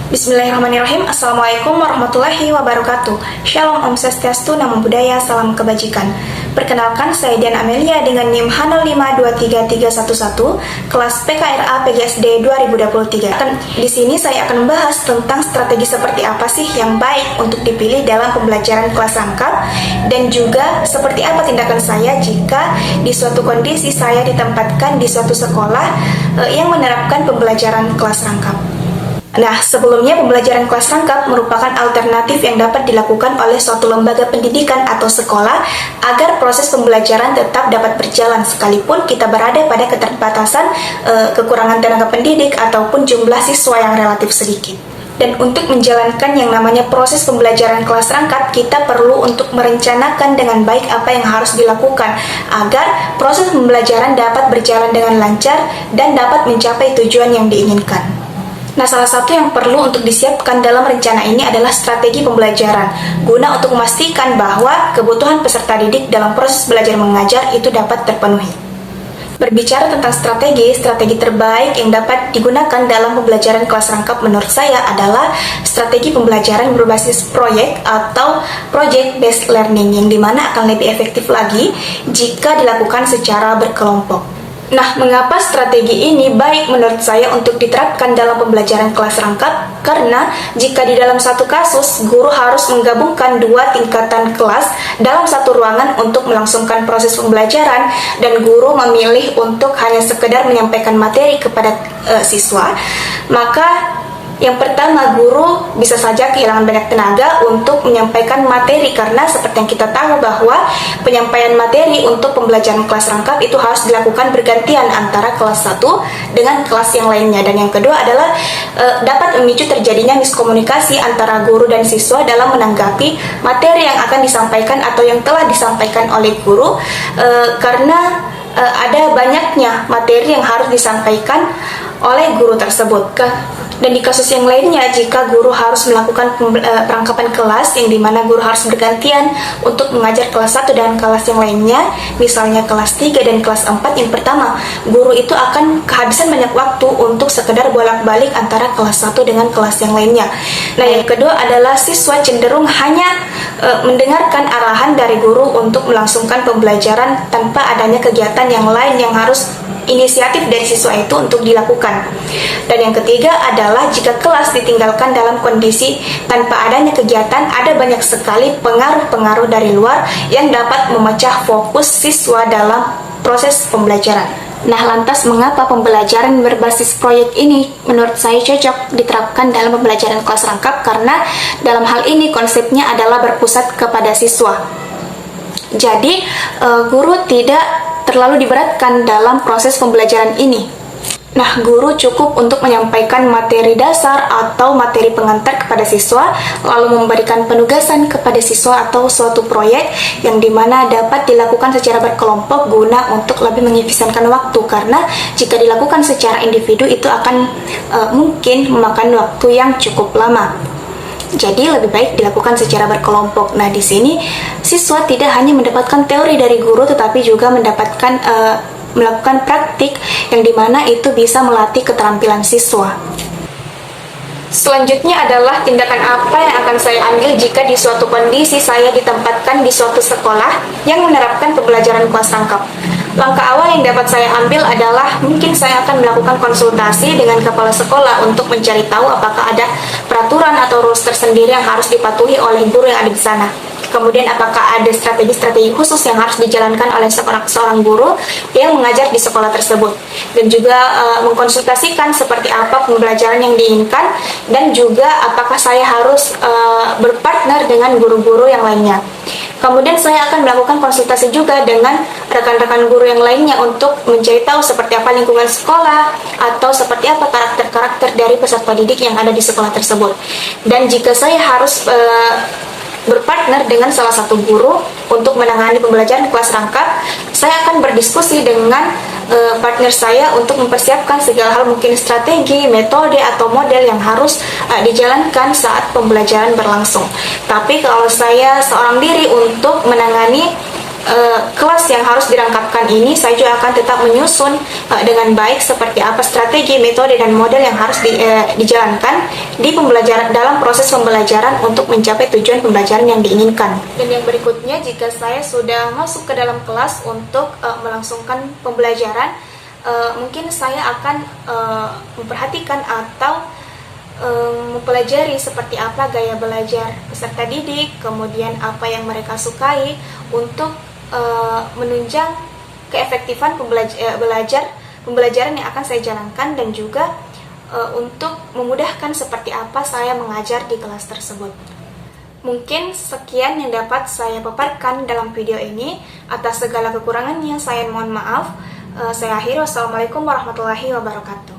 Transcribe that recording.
Bismillahirrahmanirrahim. Assalamualaikum warahmatullahi wabarakatuh. Shalom, Om Swastiastu, Namo Buddhaya, salam kebajikan. Perkenalkan, saya Dian Amelia dengan NIM H0523311, kelas PKRA PGSD 2023. Di sini saya akan membahas tentang strategi seperti apa sih yang baik untuk dipilih dalam pembelajaran kelas rangkap, dan juga seperti apa tindakan saya jika di suatu kondisi saya ditempatkan di suatu sekolah yang menerapkan pembelajaran kelas rangkap. Nah, sebelumnya pembelajaran kelas rangkap merupakan alternatif yang dapat dilakukan oleh suatu lembaga pendidikan atau sekolah agar proses pembelajaran tetap dapat berjalan sekalipun kita berada pada keterbatasan kekurangan tenaga pendidik ataupun jumlah siswa yang relatif sedikit. Dan untuk menjalankan yang namanya proses pembelajaran kelas rangkap, kita perlu untuk merencanakan dengan baik apa yang harus dilakukan agar proses pembelajaran dapat berjalan dengan lancar dan dapat mencapai tujuan yang diinginkan. Nah, salah satu yang perlu untuk disiapkan dalam rencana ini adalah strategi pembelajaran, guna untuk memastikan bahwa kebutuhan peserta didik dalam proses belajar mengajar itu dapat terpenuhi. Berbicara tentang strategi terbaik yang dapat digunakan dalam pembelajaran kelas rangkap menurut saya adalah strategi pembelajaran berbasis proyek atau project based learning, yang dimana akan lebih efektif lagi jika dilakukan secara berkelompok. Nah, mengapa strategi ini baik menurut saya untuk diterapkan dalam pembelajaran kelas rangkap? Karena jika di dalam satu kasus, guru harus menggabungkan dua tingkatan kelas dalam satu ruangan untuk melangsungkan proses pembelajaran, dan guru memilih untuk hanya sekedar menyampaikan materi kepada siswa, maka yang pertama, guru bisa saja kehilangan banyak tenaga untuk menyampaikan materi, karena seperti yang kita tahu bahwa penyampaian materi untuk pembelajaran kelas rangkap itu harus dilakukan bergantian antara kelas 1 dengan kelas yang lainnya. Dan yang kedua adalah dapat memicu terjadinya miskomunikasi antara guru dan siswa dalam menanggapi materi yang akan disampaikan atau yang telah disampaikan oleh guru, karena ada banyaknya materi yang harus disampaikan oleh guru tersebut. Dan di kasus yang lainnya, jika guru harus melakukan perangkapan kelas yang dimana guru harus bergantian untuk mengajar kelas 1 dan kelas yang lainnya, misalnya kelas 3 dan kelas 4, yang pertama, guru itu akan kehabisan banyak waktu untuk sekedar bolak-balik antara kelas 1 dengan kelas yang lainnya. Nah, yang kedua adalah siswa cenderung hanya mendengarkan arahan dari guru untuk melangsungkan pembelajaran tanpa adanya kegiatan yang lain yang harus inisiatif dari siswa itu untuk dilakukan. Dan yang ketiga adalah jika kelas ditinggalkan dalam kondisi tanpa adanya kegiatan, ada banyak sekali pengaruh-pengaruh dari luar yang dapat memecah fokus siswa dalam proses pembelajaran. Nah, lantas mengapa pembelajaran berbasis proyek ini menurut saya cocok diterapkan dalam pembelajaran kelas rangkap? Karena dalam hal ini konsepnya adalah berpusat kepada siswa. Jadi, guru tidak terlalu diberatkan dalam proses pembelajaran ini. Nah, guru cukup untuk menyampaikan materi dasar atau materi pengantar kepada siswa, lalu memberikan penugasan kepada siswa atau suatu proyek yang dimana dapat dilakukan secara berkelompok guna untuk lebih mengefisienkan waktu, karena jika dilakukan secara individu itu akan mungkin memakan waktu yang cukup lama. Jadi lebih baik dilakukan secara berkelompok. Nah, di sini siswa tidak hanya mendapatkan teori dari guru, tetapi juga mendapatkan melakukan praktik yang dimana itu bisa melatih keterampilan siswa. Selanjutnya adalah tindakan apa yang akan saya ambil jika di suatu kondisi saya ditempatkan di suatu sekolah yang menerapkan pembelajaran kelas rangkap. Langkah awal yang dapat saya ambil adalah mungkin saya akan melakukan konsultasi dengan kepala sekolah untuk mencari tahu apakah ada peraturan atau rules tersendiri yang harus dipatuhi oleh guru yang ada di sana. Kemudian apakah ada strategi-strategi khusus yang harus dijalankan oleh seorang guru yang mengajar di sekolah tersebut. Dan juga mengkonsultasikan seperti apa pembelajaran yang diinginkan, dan juga apakah saya harus berpartner dengan guru-guru yang lainnya. Kemudian saya akan melakukan konsultasi juga dengan rekan-rekan guru yang lainnya untuk mencari tahu seperti apa lingkungan sekolah atau seperti apa karakter-karakter dari peserta didik yang ada di sekolah tersebut. Dan jika saya harus berpartner dengan salah satu guru untuk menangani pembelajaran kelas rangkap, saya akan berdiskusi dengan partner saya untuk mempersiapkan segala hal, mungkin strategi, metode, atau model yang harus dijalankan saat pembelajaran berlangsung. Tapi kalau saya seorang diri untuk menangani kelas yang harus dirangkapkan ini, saya juga akan tetap menyusun dengan baik seperti apa strategi, metode, dan model yang harus dijalankan di pembelajaran dalam proses pembelajaran untuk mencapai tujuan pembelajaran yang diinginkan. Dan yang berikutnya, jika saya sudah masuk ke dalam kelas untuk melangsungkan pembelajaran, mungkin saya akan memperhatikan atau mempelajari seperti apa gaya belajar peserta didik, kemudian apa yang mereka sukai untuk menunjang keefektifan pembelajaran yang akan saya jalankan, dan juga untuk memudahkan seperti apa saya mengajar di kelas tersebut. Mungkin sekian yang dapat saya paparkan dalam video ini. Atas segala kekurangannya saya mohon maaf. Saya akhiri. Wassalamualaikum warahmatullahi wabarakatuh.